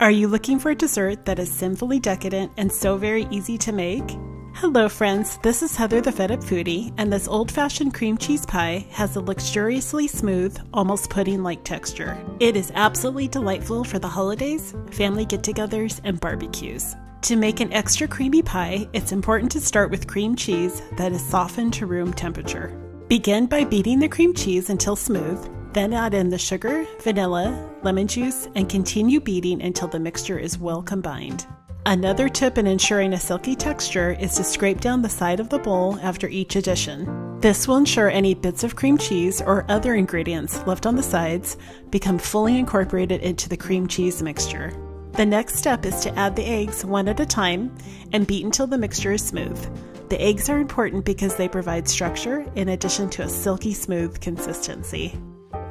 Are you looking for a dessert that is sinfully decadent and so very easy to make? Hello friends, this is Heather the Fed Up Foodie, and this old-fashioned cream cheese pie has a luxuriously smooth, almost pudding-like texture. It is absolutely delightful for the holidays, family get-togethers, and barbecues. To make an extra creamy pie, it's important to start with cream cheese that is softened to room temperature. Begin by beating the cream cheese until smooth, then add in the sugar, vanilla, lemon juice, and continue beating until the mixture is well combined. Another tip in ensuring a silky texture is to scrape down the side of the bowl after each addition. This will ensure any bits of cream cheese or other ingredients left on the sides become fully incorporated into the cream cheese mixture. The next step is to add the eggs one at a time and beat until the mixture is smooth. The eggs are important because they provide structure in addition to a silky smooth consistency.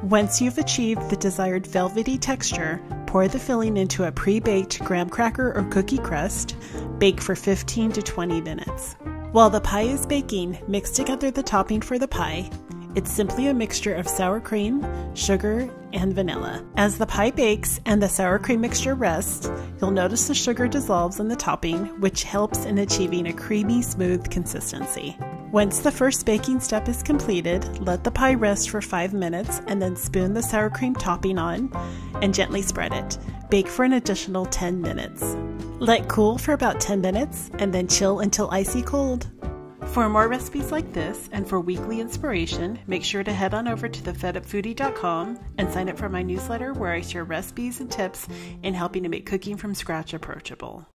Once you've achieved the desired velvety texture, pour the filling into a pre-baked graham cracker or cookie crust. Bake for 15 to 20 minutes. While the pie is baking, mix together the topping for the pie. It's simply a mixture of sour cream, sugar, and vanilla. As the pie bakes and the sour cream mixture rests, you'll notice the sugar dissolves in the topping, which helps in achieving a creamy, smooth consistency. Once the first baking step is completed, let the pie rest for 5 minutes and then spoon the sour cream topping on and gently spread it. Bake for an additional 10 minutes. Let cool for about 10 minutes and then chill until icy cold. For more recipes like this and for weekly inspiration, make sure to head on over to thefedupfoodie.com and sign up for my newsletter where I share recipes and tips in helping to make cooking from scratch approachable.